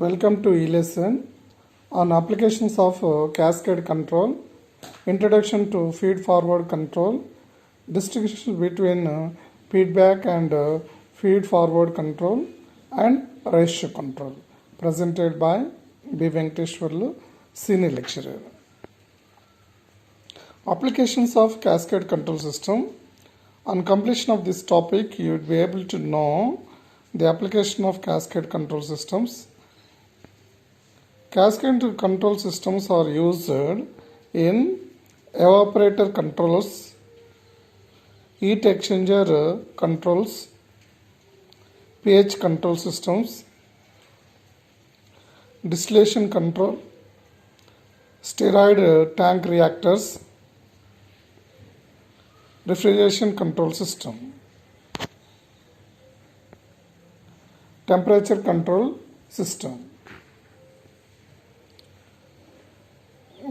Welcome to e-lesson on applications of cascade control, introduction to feed forward control, distinction between feedback and feed forward control and ratio control, presented by B. Venkateshwarlu, senior lecturer. Applications of cascade control system. On completion of this topic, you would be able to know the application of cascade control systems. Cascade control systems are used in evaporator controls, heat exchanger controls, pH control systems, distillation control, steroid tank reactors, refrigeration control system, temperature control system.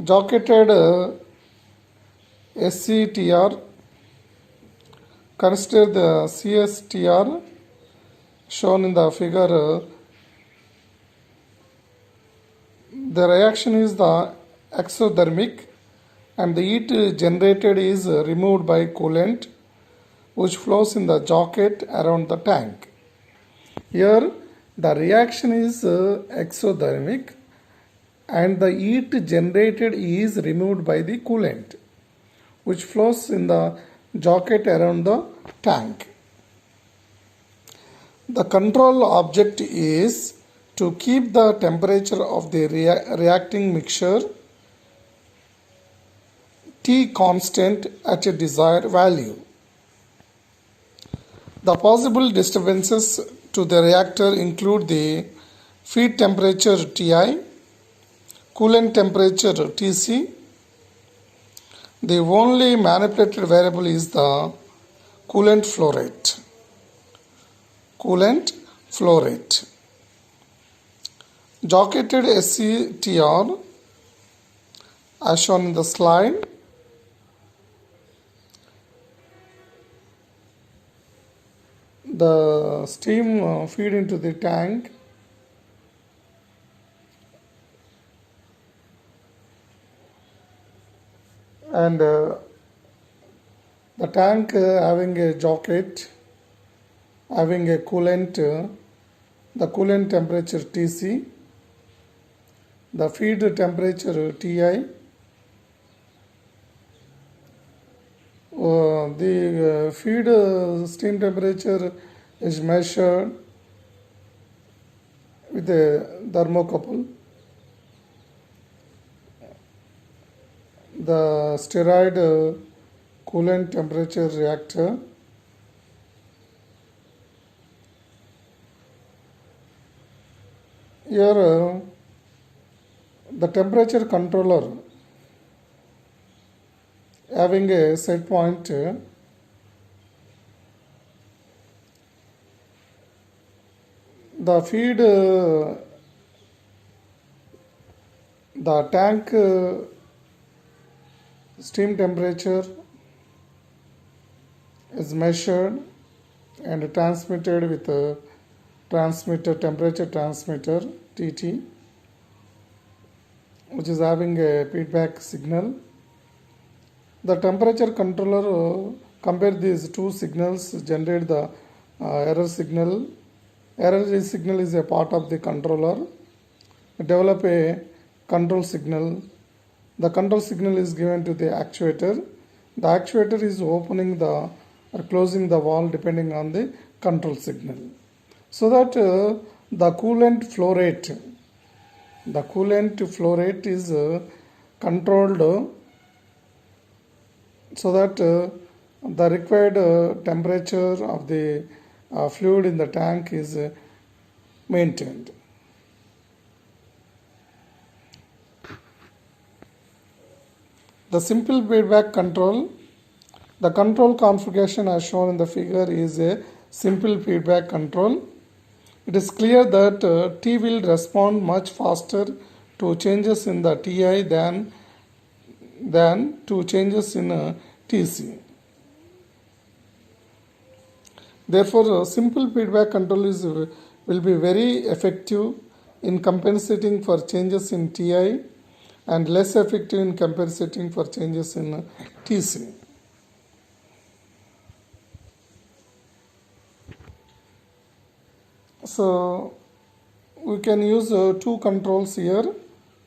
Jacketed SCTR, consider the CSTR shown in the figure. The reaction is the exothermic and the heat generated is removed by coolant which flows in the jacket around the tank. Here the reaction is exothermic and the heat generated is removed by the coolant which flows in the jacket around the tank. The control object is to keep the temperature of the reacting mixture T constant at a desired value. The possible disturbances to the reactor include the feed temperature Ti, coolant temperature Tc. The only manipulated variable is the coolant flow rate. Coolant flow rate. Jacketed SCTR as shown in the slide. The steam feed into the tank and the tank having a jacket, having a coolant, the coolant temperature Tc, the feed temperature Ti, the feed steam temperature is measured with a thermocouple. The steroid coolant temperature reactor, here the temperature controller having a set point, the feed, the tank steam temperature is measured and transmitted with a transmitter, temperature transmitter TT, which is having a feedback signal. The temperature controller compare these two signals, generate the error signal. Error signal is a part of the controller. Develop a control signal. The control signal is given to the actuator. The actuator is opening the or closing the valve depending on the control signal. So that the coolant flow rate is controlled so that the required temperature of the fluid in the tank is maintained. The simple feedback control. The control configuration as shown in the figure is a simple feedback control. It is clear that T will respond much faster to changes in the Ti than to changes in Tc. Therefore, simple feedback control will be very effective in compensating for changes in Ti and less effective in compensating for changes in Tc. So we can use two controls here,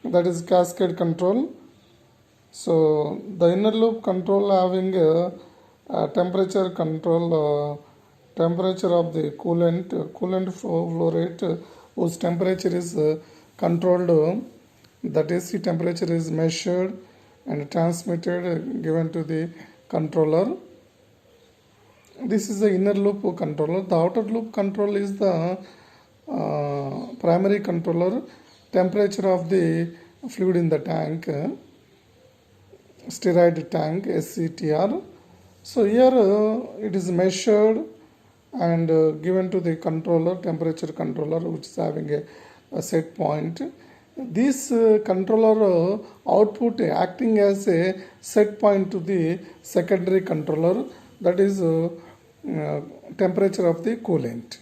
that is cascade control. So the inner loop control having a temperature control, temperature of the coolant flow rate whose temperature is controlled, that AC temperature is measured and transmitted given to the controller. This is the inner loop controller. The outer loop control is the primary controller, temperature of the fluid in the tank, steroid tank, SCTR. So here it is measured and given to the controller, temperature controller, which is having a set point. This controller output acting as a set point to the secondary controller, that is temperature of the coolant.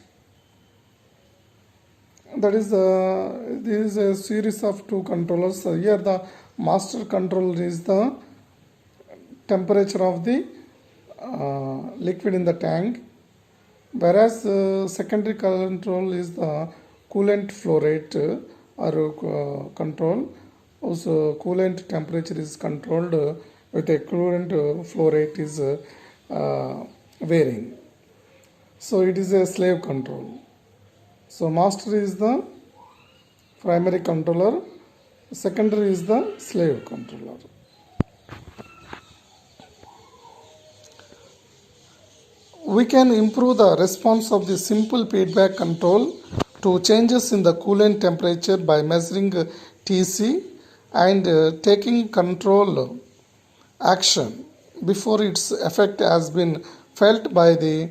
That is this is a series of two controllers. So here the master control is the temperature of the liquid in the tank, whereas secondary control is the coolant flow rate or control. Also coolant temperature is controlled with a coolant flow rate is varying. So it is a slave control. So master is the primary controller, secondary is the slave controller. We can improve the response of the simple feedback control to changes in the coolant temperature by measuring Tc and taking control action before its effect has been felt by the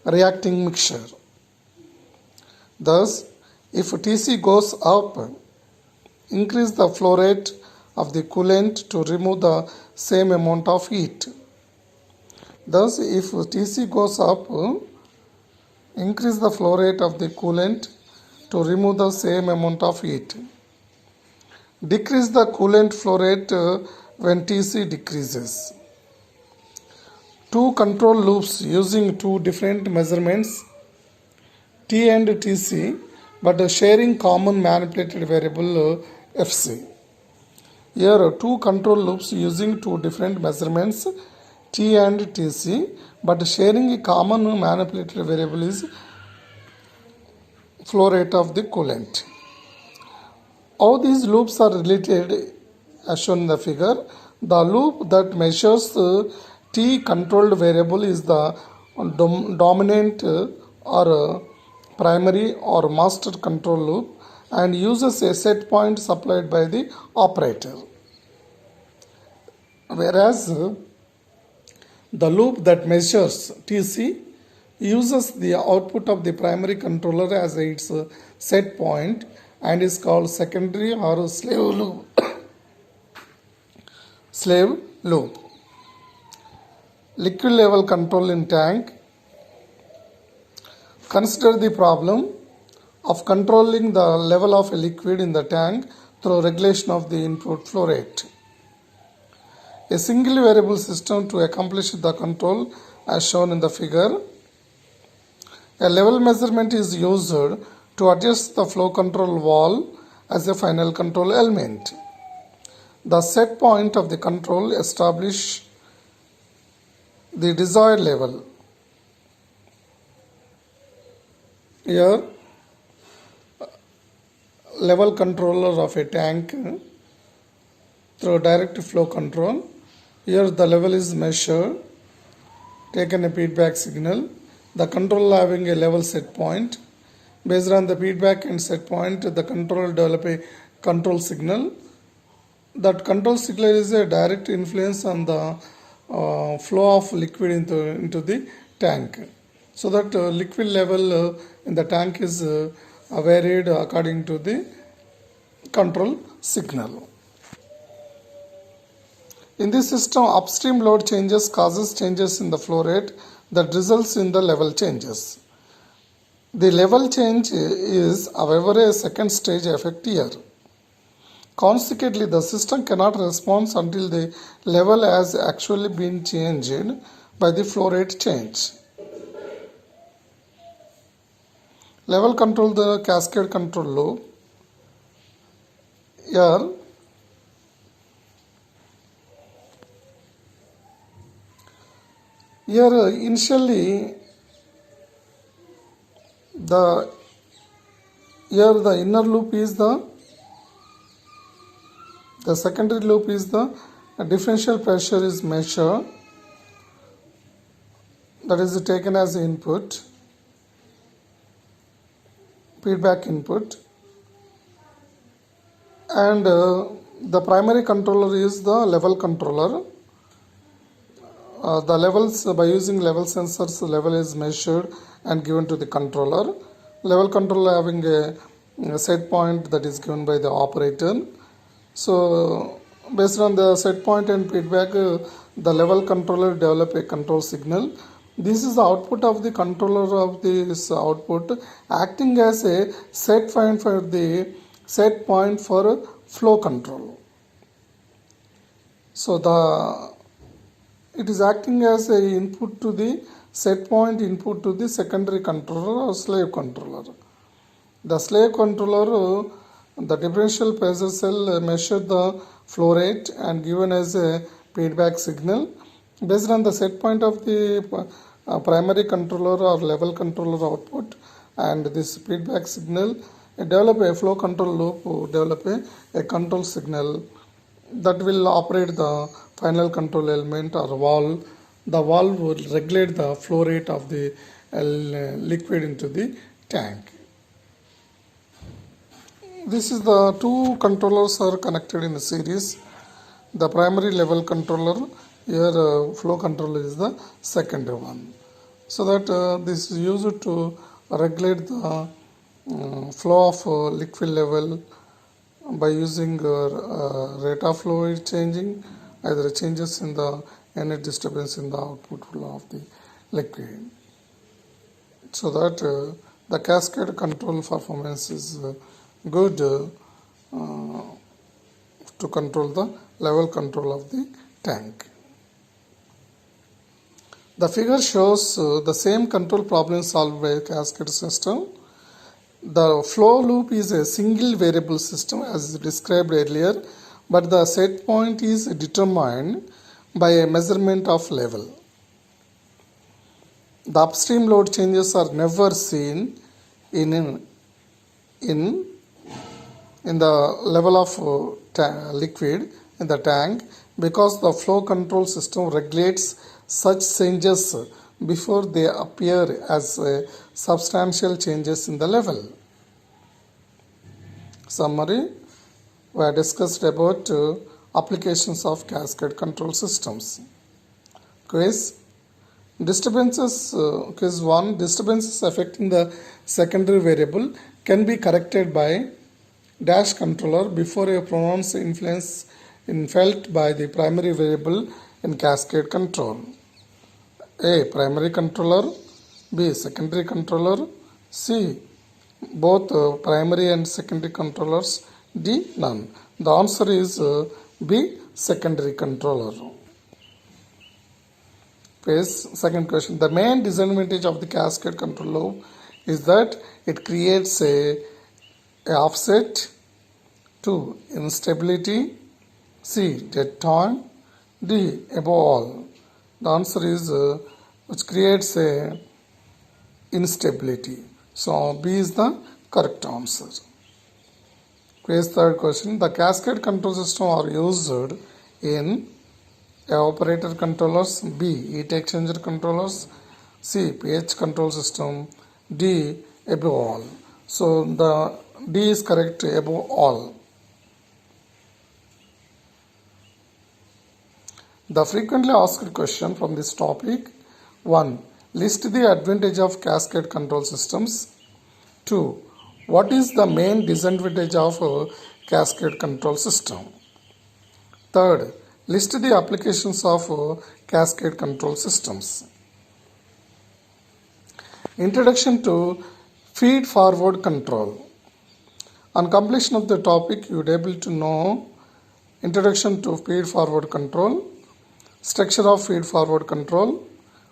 reacting mixture. Thus, if Tc goes up, increase the flow rate of the coolant to remove the same amount of heat. Thus, if Tc goes up, increase the flow rate of the coolant to remove the same amount of heat. Decrease the coolant flow rate when Tc decreases. Two control loops using two different measurements, T and Tc, but sharing common manipulated variable Fc. Here two control loops using two different measurements, T and Tc, but sharing a common manipulated variable is flow rate of the coolant. All these loops are related as shown in the figure. The loop that measures T controlled variable is the dominant or primary or master control loop and uses a set point supplied by the operator. Whereas the loop that measures Tc uses the output of the primary controller as its set point and is called secondary or slave loop. Slave loop. Liquid level control in tank. Consider the problem of controlling the level of a liquid in the tank through regulation of the input flow rate. A single variable system to accomplish the control as shown in the figure. A level measurement is used to adjust the flow control valve as a final control element. The set point of the control establishes the desired level. Here, level controller of a tank through direct flow control. Here the level is measured, taken a feedback signal. The controller having a level set point. Based on the feedback and set point, the controller develop a control signal. That control signal is a direct influence on the flow of liquid into the tank. So that liquid level in the tank is varied according to the control signal. In this system, upstream load changes causes changes in the flow rate that results in the level changes. The level change is, however, a second stage effect here. Consequently, the system cannot respond until the level has actually been changed by the flow rate change. Level control, the cascade control loop. Here initially the inner loop is the secondary loop is the differential pressure is measured, that is taken as input, feedback input, and the primary controller is the level controller. The levels, by using level sensors, the level is measured and given to the controller. Level controller having a set point that is given by the operator. So based on the set point and feedback, the level controller develop a control signal. This is the output of the controller of this output, acting as a set point for flow control. So it is acting as a input to the set point input to the secondary controller or slave controller. The slave controller, the differential pressure cell measure the flow rate and given as a feedback signal. Based on the set point of the primary controller or level controller output and this feedback signal, develop a flow control loop, develop a control signal that will operate the final control element or valve. The valve will regulate the flow rate of the liquid into the tank. This is the two controllers are connected in a series. The primary level controller, here flow controller is the secondary one. So that this is used to regulate the flow of liquid level by using rate of flow is changing, either changes in the any disturbance in the output flow of the liquid. So that the cascade control performance is good to control the level control of the tank. The figure shows the same control problem solved by a cascade system. The flow loop is a single variable system as described earlier, but the set point is determined by a measurement of level. The upstream load changes are never seen in the level of liquid in the tank because the flow control system regulates such changes before they appear as substantial changes in the level. Summary: we have discussed about applications of cascade control systems. Quiz: disturbances. Quiz 1: disturbances affecting the secondary variable can be corrected by dash controller before a pronounced influence felt by the primary variable in cascade control. A. Primary controller. B. Secondary controller. C. Both primary and secondary controllers. D. None. The answer is B. Secondary controller. Second question. The main disadvantage of the cascade control loop is that it creates a offset. 2. Instability. C. Dead time. D. Above all. The answer is which creates a instability. So B is the correct answer. Third question. The cascade control system are used in evaporator controllers. B. Heat exchanger controllers. C. pH control system. D. Above all. So the D is correct, above all. The frequently asked question from this topic: 1. List the advantage of cascade control systems. 2. What is the main disadvantage of a cascade control system? Third, list the applications of cascade control systems. Introduction to Feed forward control. On completion of the topic, you would able to know introduction to feed forward control, structure of feed forward control,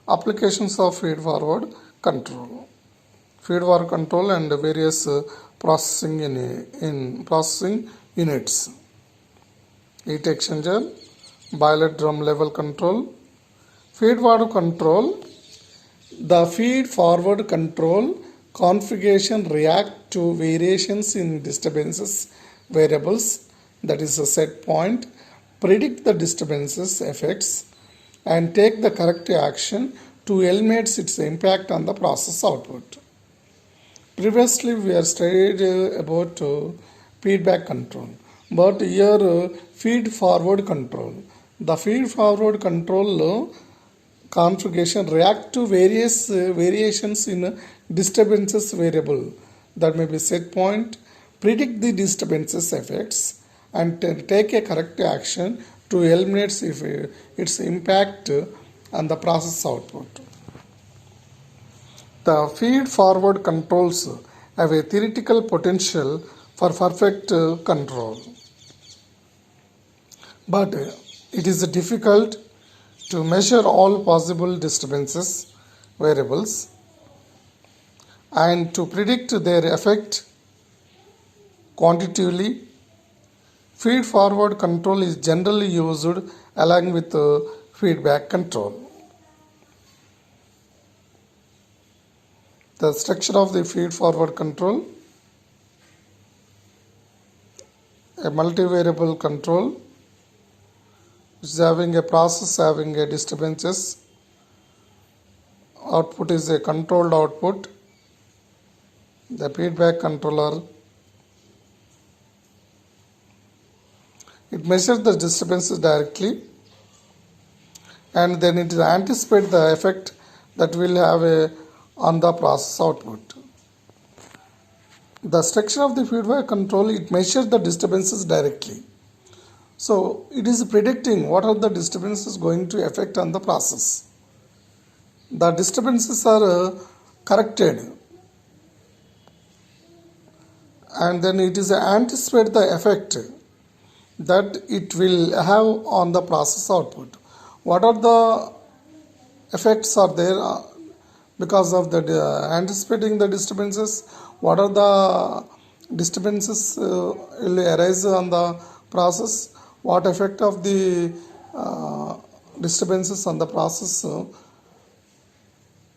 applications of feed forward control. Feed forward control and various processing in processing units. Heat exchanger, boiler drum level control. Feed forward control. The feed forward control configuration react to variations in disturbances variables, that is a set point, predict the disturbances effects and take the corrective action to eliminate its impact on the process output. Previously we have studied about feedback control, but here feed forward control. The feed forward control configuration react to various variations in disturbances variable, that may be set point, predict the disturbances effects and take a corrective action to eliminate its impact on the process output. The feed forward controls have a theoretical potential for perfect control, but it is difficult to measure all possible disturbances variables and to predict their effect quantitatively. Feed forward control is generally used along with feedback control. The structure of the feed forward control: a multivariable control which is having a process having a disturbances. Output is a controlled output. The feedback controller, it measures the disturbances directly and then it anticipates the effect that will have on the process output. The structure of the feedback control, it measures the disturbances directly. So it is predicting what are the disturbances going to affect on the process. The disturbances are corrected and then it is anticipate the effect that it will have on the process output. What are the effects are there because of the anticipating the disturbances? What are the disturbances will arise on the process? What effect of the disturbances on the process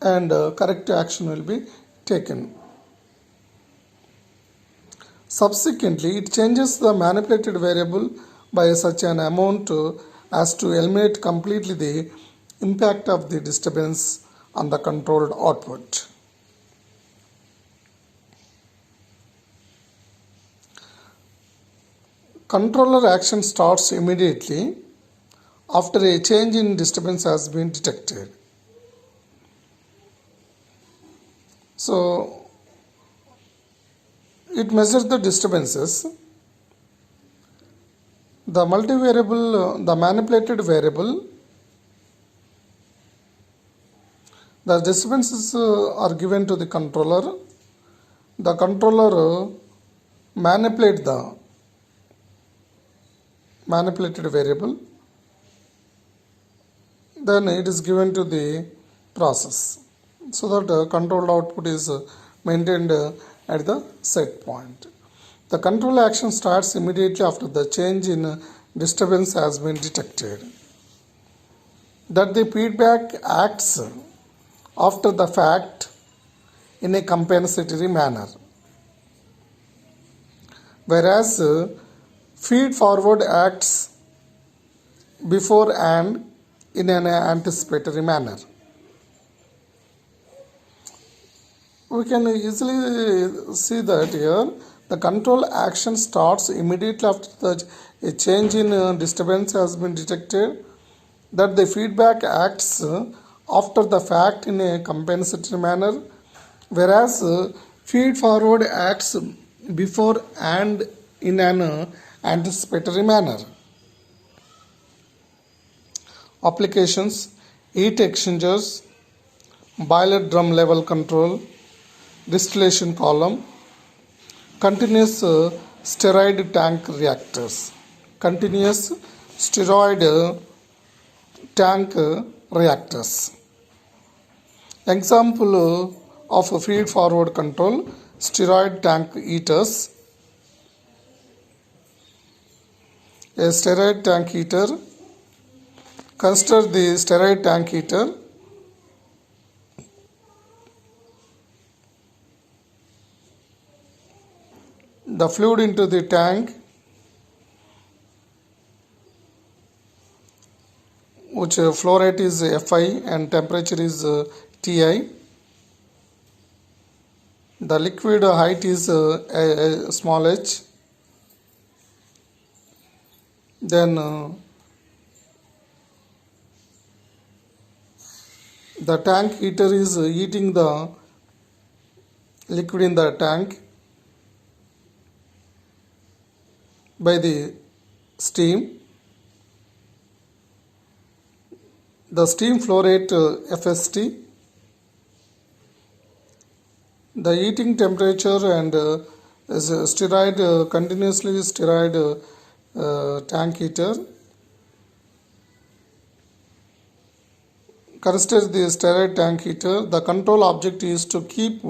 and corrective action will be taken. Subsequently, it changes the manipulated variable by such an amount as to eliminate completely the impact of the disturbance on the controlled output. Controller action starts immediately after a change in disturbance has been detected. So it measures the disturbances. The multivariable, the manipulated variable, the disturbances are given to the controller. The controller manipulates the manipulated variable, then it is given to the process so that controlled output is maintained at the set point. The control action starts immediately after the change in disturbance has been detected. That the feedback acts after the fact in a compensatory manner, whereas feed forward acts before and in an anticipatory manner. We can easily see that here the control action starts immediately after a change in disturbance has been detected, that the feedback acts after the fact in a compensatory manner, whereas feed forward acts before and in an anticipatory manner. Applications: heat exchangers, boiler drum level control, distillation column, continuous steroid tank reactors. Continuous steroid tank reactors. Example of feed forward control, steroid tank heaters. A steroid tank heater. Consider the steroid tank heater. The fluid into the tank, which flow rate is Fi and temperature is Ti. The liquid height is small h. Then the tank heater is heating the liquid in the tank by the steam. The steam flow rate FST. The heating temperature and is a steroid continuously steroid tank heater. Consider the steroid tank heater. The control object is to keep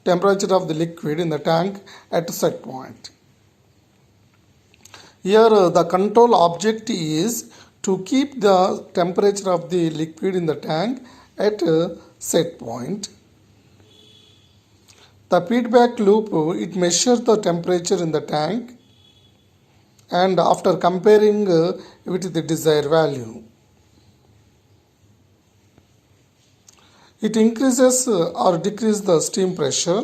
temperature of the liquid in the tank at a set point. Here the control object is to keep the temperature of the liquid in the tank at a set point. The feedback loop, it measures the temperature in the tank and after comparing with the desired value, it increases or decreases the steam pressure,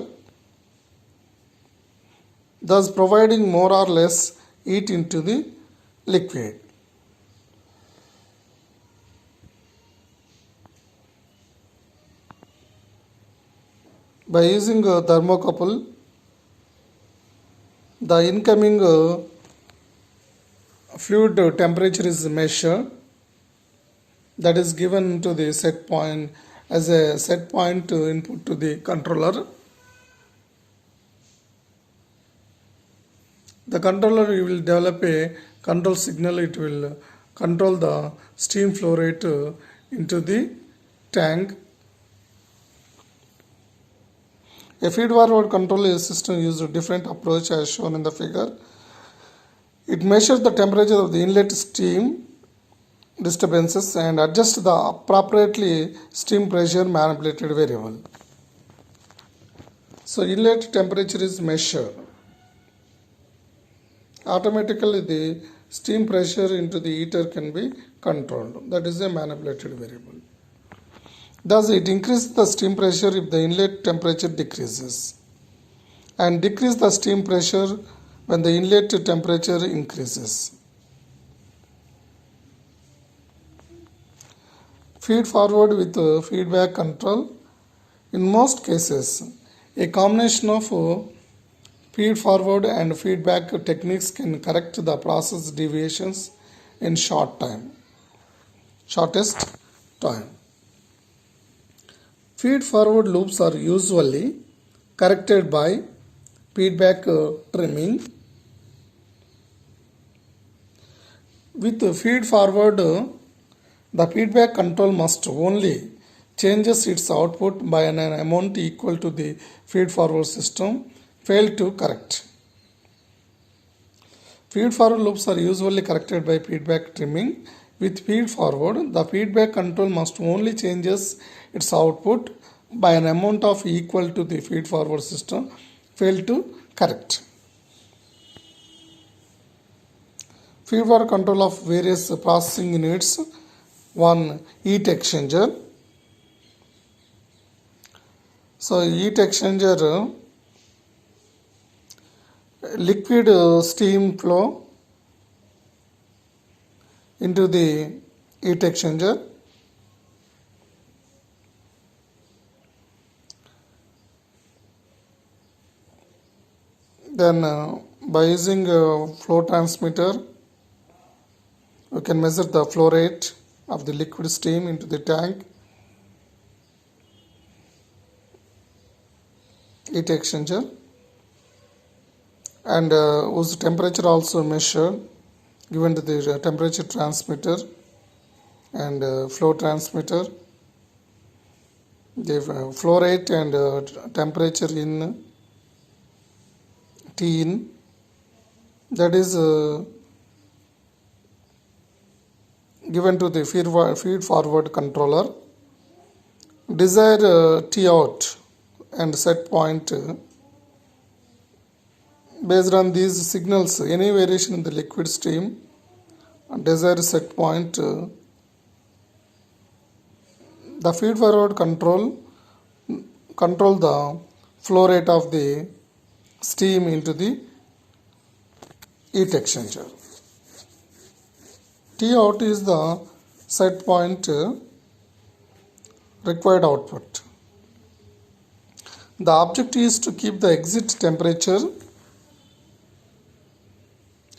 thus providing more or less heat into the liquid. By using a thermocouple, the incoming fluid temperature is measured, that is given to the set point as a set point input to the controller. The controller will develop a control signal. It will control the steam flow rate into the tank. A feed-forward control system uses a different approach as shown in the figure. It measures the temperature of the inlet steam disturbances and adjusts the appropriately steam pressure manipulated variable. So inlet temperature is measured. Automatically the steam pressure into the heater can be controlled. That is a manipulated variable. Thus, it increases the steam pressure if the inlet temperature decreases and decrease the steam pressure when the inlet temperature increases. Feed forward with feedback control. In most cases, a combination of feed forward and feedback techniques can correct the process deviations in shortest time. Feed forward loops are usually corrected by feedback trimming. With feed forward, the feedback control must only changes its output by an amount equal to the feed forward system fail to correct. Feed forward loops are usually corrected by feedback trimming. With feed forward, the feedback control must only changes its output by an amount of equal to the feed forward system fail to correct. Feed forward control of various processing units. One, heat exchanger. So heat exchanger, liquid steam flow into the heat exchanger. Then by using a flow transmitter, we can measure the flow rate of the liquid steam into the tank. heat exchanger, and whose temperature also measured given to the temperature transmitter and flow transmitter, the flow rate and temperature in T in, that is given to the feed forward controller. Desired T out and set point. Based on these signals, any variation in the liquid stream, desired set point, the feed forward control the flow rate of the steam into the heat exchanger. T out is the set point required output. The objective is to keep the exit temperature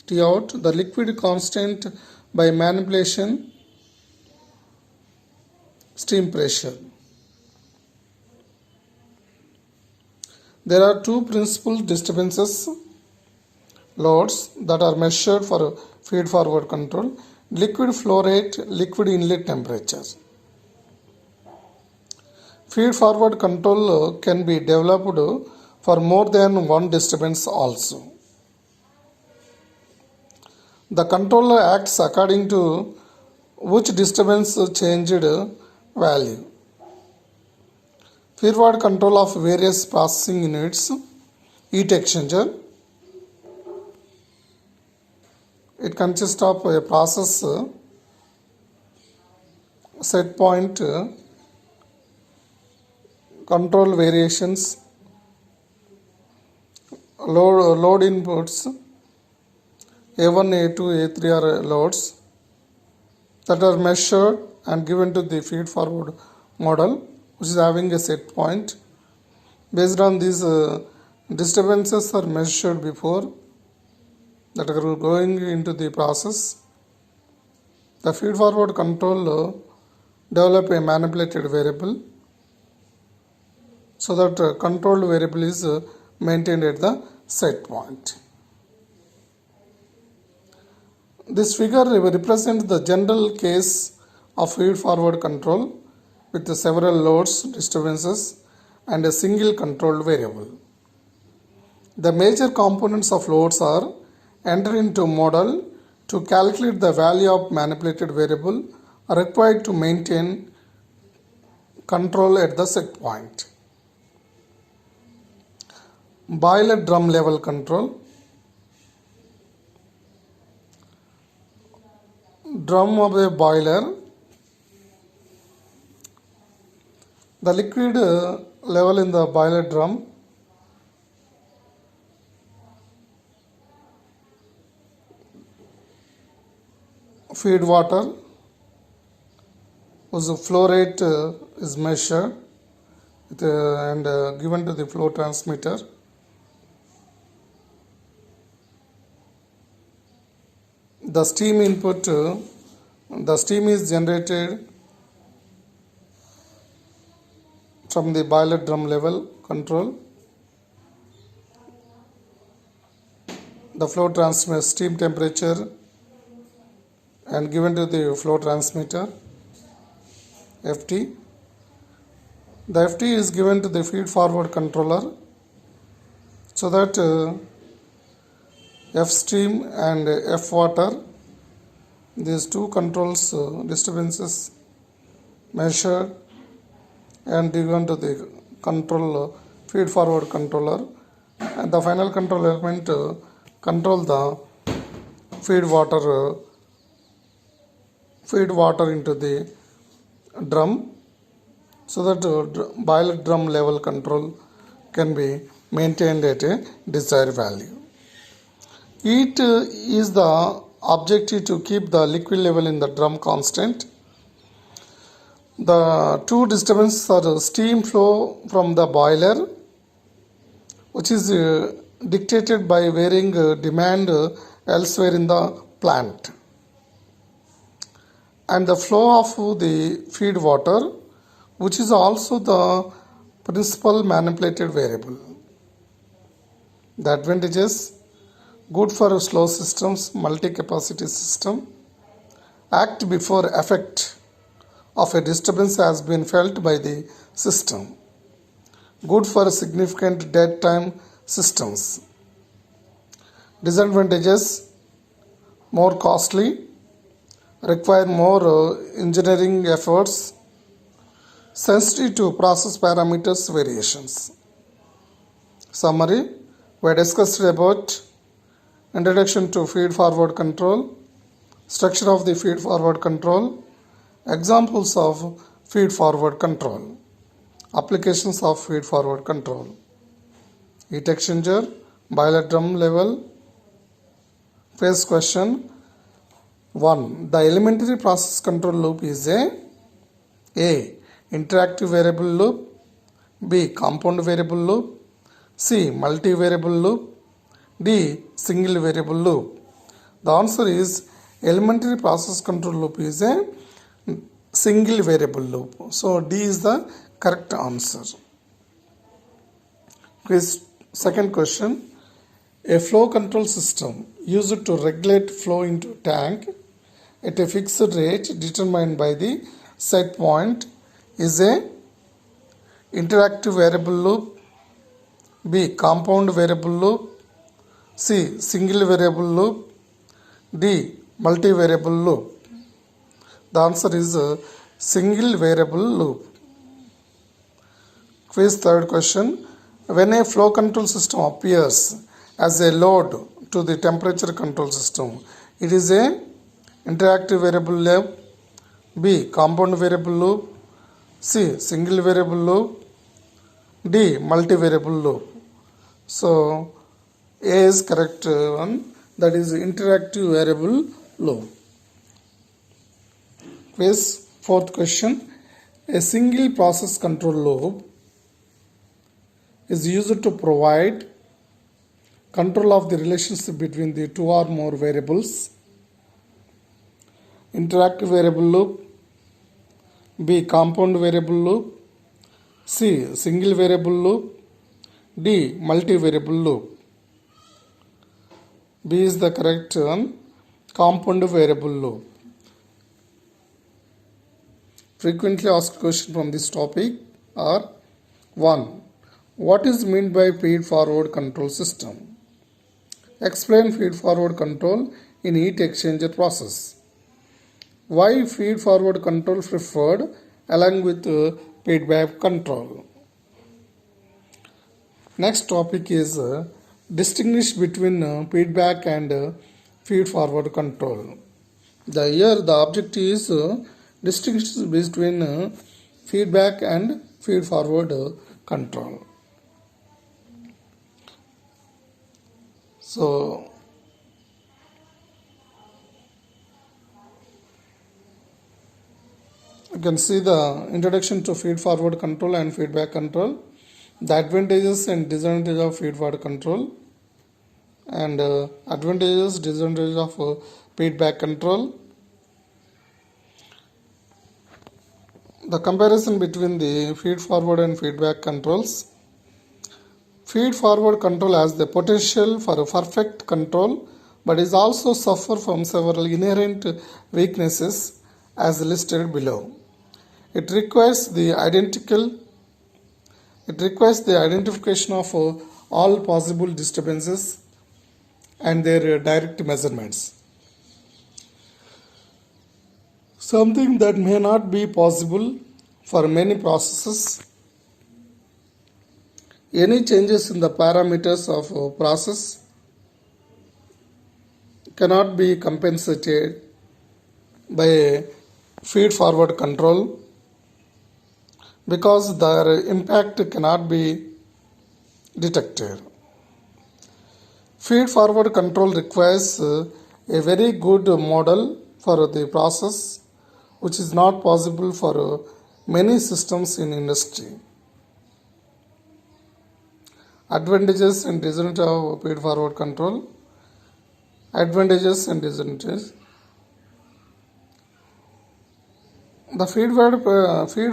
T out, the liquid constant by manipulation steam pressure. There are two principal disturbances loads that are measured for feed forward control: liquid flow rate, liquid inlet temperature. Feed forward control can be developed for more than one disturbance also. The controller acts according to which disturbance changed value. Feed forward control of various processing units, heat exchanger. It consists of a process set point, control variations, load inputs, A1, A2, A3 are loads that are measured and given to the feed forward model, which is having a set point. Based on these disturbances are measured before that are going into the process. The feed forward control develop a manipulated variable so that controlled variable is maintained at the set point. This figure represents the general case of feed forward control with several loads, disturbances, and a single controlled variable. The major components of loads are entered into model to calculate the value of manipulated variable required to maintain control at the set point. Boiler drum level control. Drum of a boiler. The liquid level in the boiler drum feed water whose flow rate is measured and given to the flow transmitter. The steam input, the steam is generated from the boiler drum level control. The flow transmitter steam temperature and given to the flow transmitter FT. The FT is given to the feed forward controller so that F steam and F water, these two controls disturbances measured and given to the control feed forward controller, and the final control element control the feed water into the drum so that boiler drum level control can be maintained at a desired value. Heat is the objective to keep the liquid level in the drum constant. The two disturbances are steam flow from the boiler, which is dictated by varying demand elsewhere in the plant, and the flow of the feed water, which is also the principal manipulated variable. The advantages: good for slow systems, multi-capacity system, act before effect of a disturbance has been felt by the system, good for significant dead time systems. Disadvantages: more costly, require more engineering efforts, sensitive to process parameters variations. Summary: we discussed about introduction to feed forward control, structure of the feed forward control, examples of feed forward control, applications of feed forward control, heat exchanger, boiler drum level. First question 1. The elementary process control loop is a interactive variable loop, B. compound variable loop, C. multi-variable loop, D. single variable loop. The answer is elementary process control loop is a single variable loop. So D is the correct answer. Second question. A flow control system used to regulate flow into tank at a fixed rate determined by the set point is a interactive variable loop, B. compound variable loop, C. single variable loop, D. multi-variable loop. The answer is a single variable loop. Third question. When a flow control system appears as a load to the temperature control system, it is a interactive variable loop, B. compound variable loop, C. single variable loop, D. multi-variable loop. So A is correct one, that is interactive variable loop. Fourth question. A single process control loop is used to provide control of the relationship between the two or more variables. Interactive variable loop, B. compound variable loop, C. single variable loop, D. multi-variable loop. B is the correct one, compound variable loop. Frequently asked question from this topic are 1. What is meant by feed forward control system? Explain feed forward control in heat exchanger process. Why feed forward control preferred along with feedback control? Next topic is distinguish between feedback and feed forward control. The objective is distinguish between feedback and feed forward control. So you can see the introduction to feed forward control and feedback control, the advantages and disadvantages of feed forward control, and disadvantages of feedback control. The comparison between the feed forward and feedback controls. Feed forward control has the potential for a perfect control, but is also suffer from several inherent weaknesses as listed below. It requires the identification of all possible disturbances and their direct measurements. Something that may not be possible for many processes. Any changes in the parameters of a process cannot be compensated by a feed forward control because their impact cannot be detected. Feed forward control requires a very good model for the process, which is not possible for many systems in industry. Advantages and disadvantages of feed forward control. Advantages and disadvantages. The feed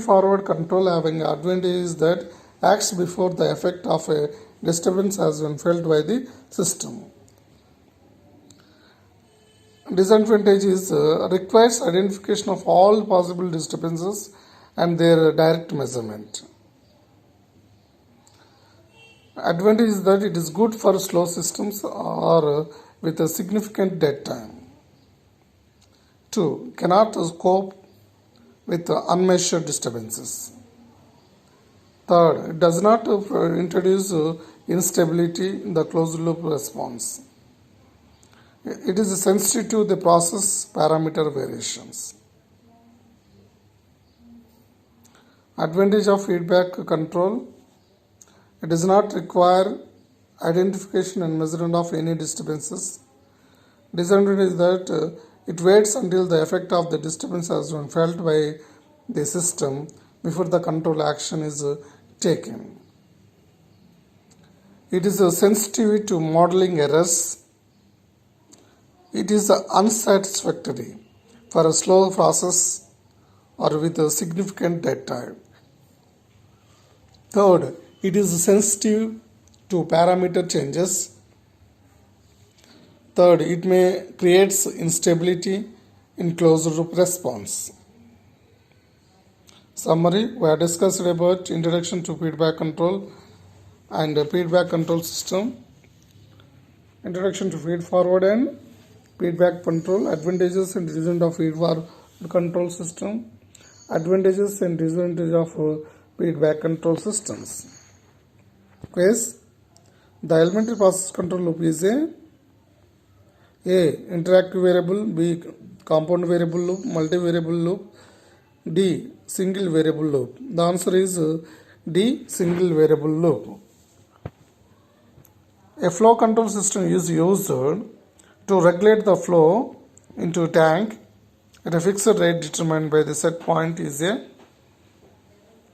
forward control having advantage is that acts before the effect of a disturbance has been felt by the system. Disadvantage is requires identification of all possible disturbances and their direct measurement. Advantage is that it is good for slow systems or with a significant dead time. 2. Cannot cope with unmeasured disturbances. Third, it does not introduce instability in the closed loop response. It is sensitive to the process parameter variations. Advantage of feedback control. It does not require identification and measurement of any disturbances. Disadvantage is that it waits until the effect of the disturbance has been felt by the system before the control action is taken. It is sensitive to modeling errors. It is unsatisfactory for a slow process or with a significant dead time. Third, it is sensitive to parameter changes. Third, it may create instability in closed loop response. Summary, we have discussed about introduction to feedback control and feedback control system. Introduction to feed forward and feedback control, advantages and disadvantages of feedback control system, advantages and disadvantages of feedback control systems. Quiz. The elementary process control loop is A. Interactive variable, B. Compound variable loop, multi-variable loop, D. Single variable loop. The answer is D. Single variable loop. A flow control system is used to regulate the flow into a tank at a fixed rate determined by the set point is A.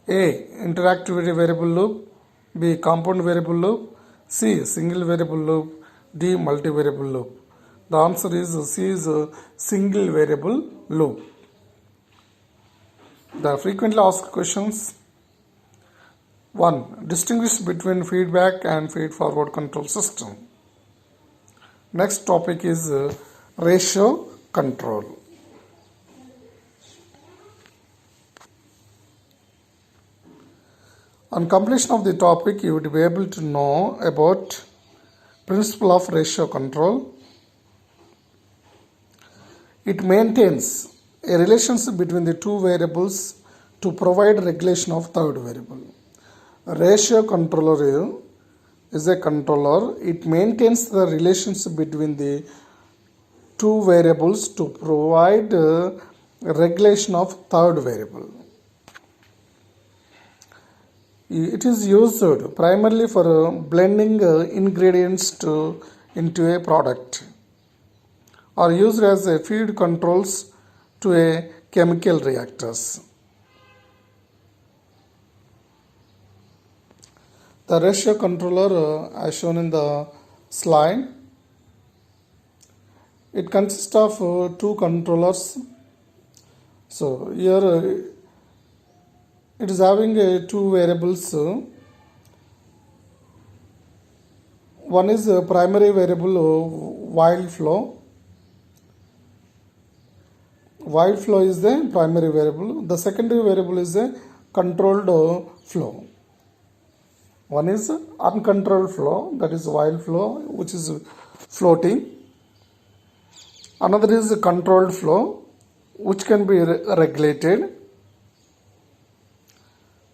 Interactive variable loop, B. Compound variable loop, C. Single variable loop, D. Multi-variable loop. The answer is C is a single variable loop. The frequently asked questions. 1. Distinguish between feedback and feed-forward control system. Next topic is ratio control. On completion of the topic, you would be able to know about principle of ratio control. It maintains a relationship between the two variables to provide regulation of third variable. A ratio controller is a controller. It maintains the relationship between the two variables to provide regulation of third variable. It is used primarily for blending ingredients into a product, or used as a feed controls to a chemical reactors. The ratio controller as shown in the slide, it consists of two controllers. So here it is having two variables. One is a primary variable while flow. While flow is the primary variable. The secondary variable is a controlled flow. One is uncontrolled flow, that is while flow, which is floating. Another is a controlled flow, which can be regulated.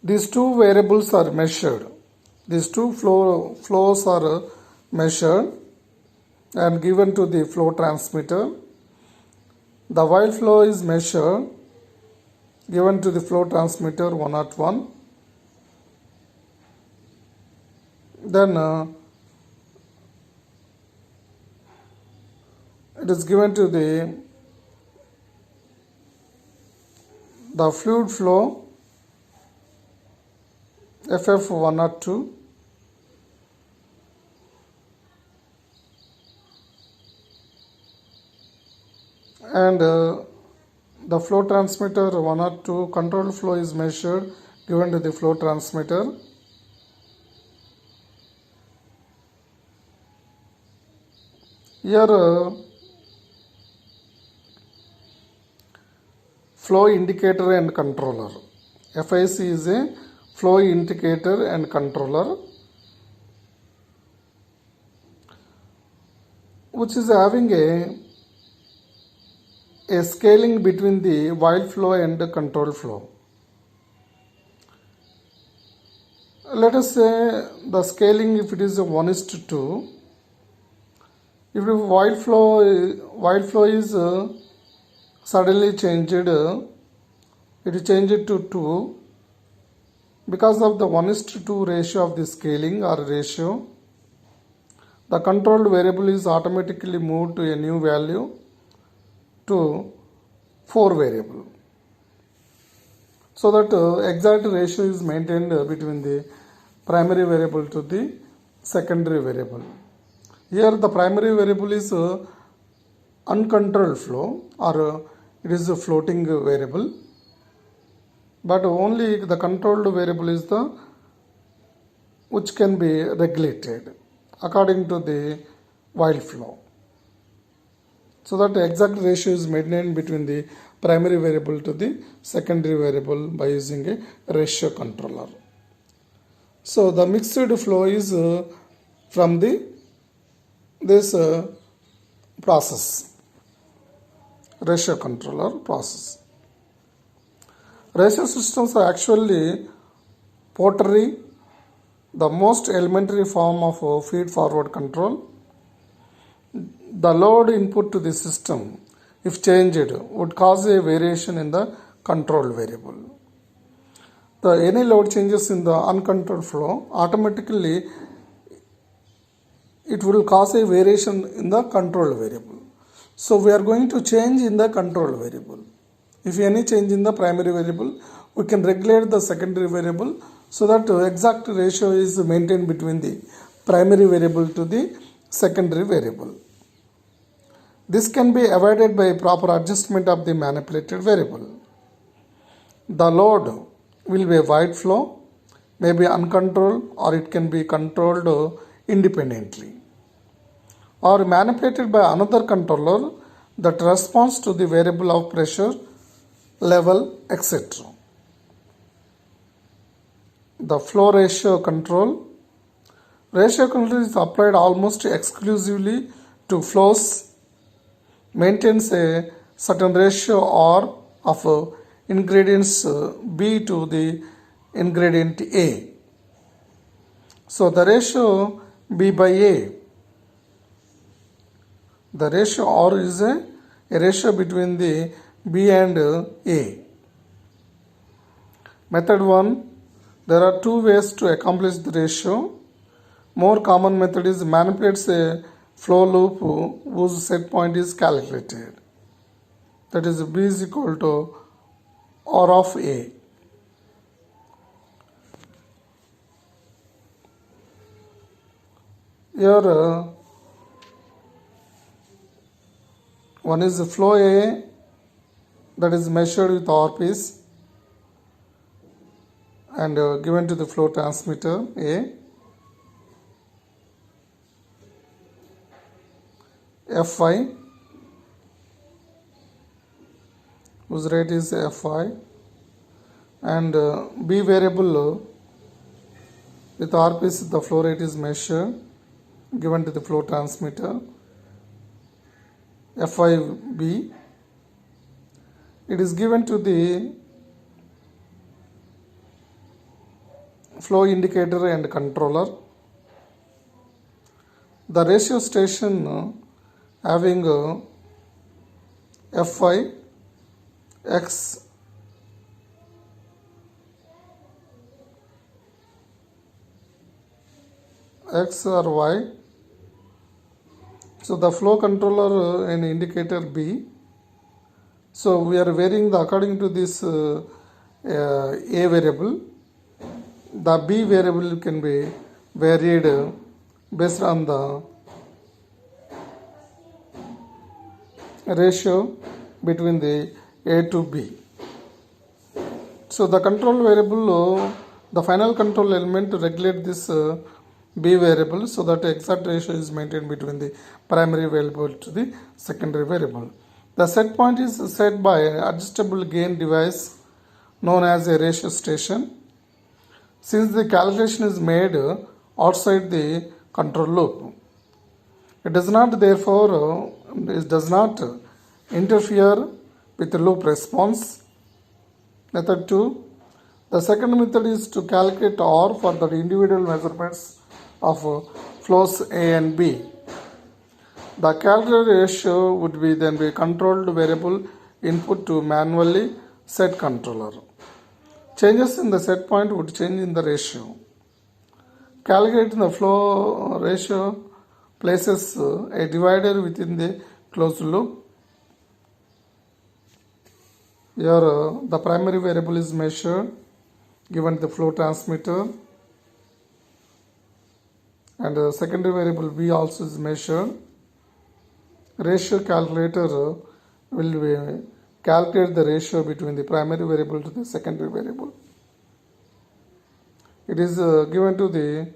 These two variables are measured. These two flows are measured and given to the flow transmitter. The while flow is measured, given to the flow transmitter 101. Then it is given to the fluid flow FF102. And the flow transmitter 102 control flow is measured, given to the flow transmitter. here flow indicator and controller. FIC is a flow indicator and controller which is having a scaling between the wild flow and the control flow. Let us say the scaling, if it is a 1:2, if the wild flow is suddenly changed, it is changed to 2 because of the 1:2 ratio of the scaling or ratio. The controlled variable is automatically moved to a new value to 4 variable, so that exact ratio is maintained between the primary variable to the secondary variable. Here the primary variable is uncontrolled flow, or it is a floating variable, but only the controlled variable is the which can be regulated according to the wild flow, so that the exact ratio is maintained between the primary variable to the secondary variable by using a ratio controller. So the mixed flow is from this process, ratio controller process. Ratio systems are actually pottery, the most elementary form of feed forward control. The load input to the system, if changed, would cause a variation in the control variable. Any load changes in the uncontrolled flow, automatically it will cause a variation in the control variable. So we are going to change in the control variable. If any change in the primary variable, we can regulate the secondary variable so that exact ratio is maintained between the primary variable to the secondary variable. This can be avoided by proper adjustment of the manipulated variable. The load will be a wide flow, may be uncontrolled, or it can be controlled independently, or manipulated by another controller that responds to the variable of pressure, level, etc. The flow ratio control. Ratio control is applied almost exclusively to flows, maintains a certain ratio R of ingredients B to the ingredient A. So the ratio B by A, the ratio R is a ratio between the B and A. Method 1, there are 2 ways to accomplish the ratio. More common method is manipulates a flow loop whose set point is calculated. That is B is equal to R of A. Here one is flow A, that is measured with R piece and given to the flow transmitter A. Fi, whose rate is Fi, and B variable with R piece the flow rate is measured, given to the flow transmitter Fi(B). It is given to the flow indicator and controller. The ratio station having Fi X or Y. So the flow controller and indicator B. So we are varying according to this A variable. The B variable can be varied based on the ratio between the A to B. So the control variable, the final control element to regulate this B variable, so that exact ratio is maintained between the primary variable to the secondary variable. The set point is set by an adjustable gain device known as a ratio station. Since the calculation is made outside the control loop, it does not interfere with the loop response. Method 2. The second method is to calculate R for the individual measurements of flows A and B. The calculated ratio would be then be controlled variable input to manually set controller. Changes in the set point would change in the ratio. Calculating the flow ratio places a divider within the closed loop. Here the primary variable is measured given the flow transmitter, and the secondary variable B also is measured. Ratio calculator will calculate the ratio between the primary variable to the secondary variable. It is given to the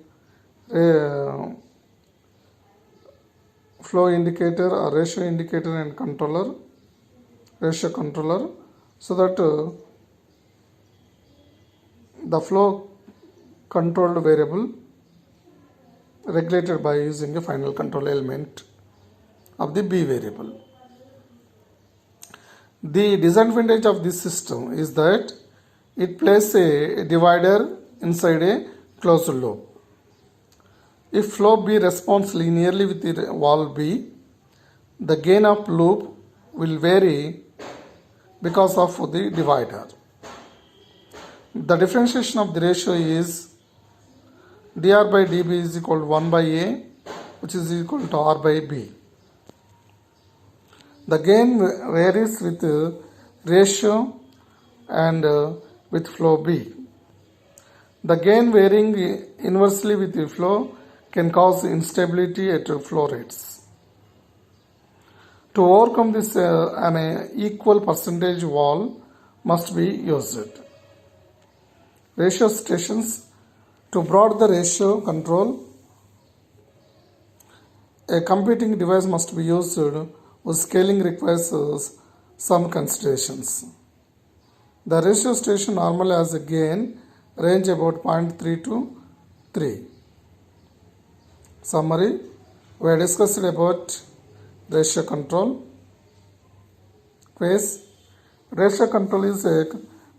flow indicator or ratio indicator and controller, ratio controller, so that the flow controlled variable regulated by using a final control element of the B variable. The disadvantage of this system is that it places a divider inside a closed loop. If flow B responds linearly with the valve B, the gain of loop will vary because of the divider. The differentiation of the ratio is dr by dB is equal to 1 by A, which is equal to R by B. The gain varies with ratio and with flow B. The gain varying inversely with the flow can cause instability at flow rates. To overcome this, an equal percentage valve must be used. Ratio stations. To plot the ratio control, a computing device must be used whose scaling requires some considerations. The ratio station normally has a gain range about 0.3 to 3. Summary: we have discussed about ratio control. Phase. Ratio control is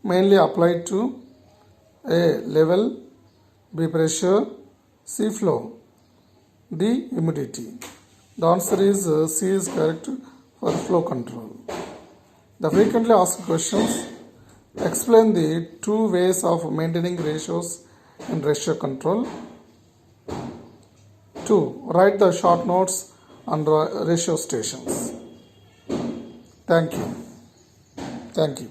mainly applied to A. Level, B. Pressure, C. Flow, D. Humidity. The answer is C is correct for flow control. The frequently asked questions: explain the two ways of maintaining ratios in ratio control. 2. Write the short notes on ratio stations. Thank you.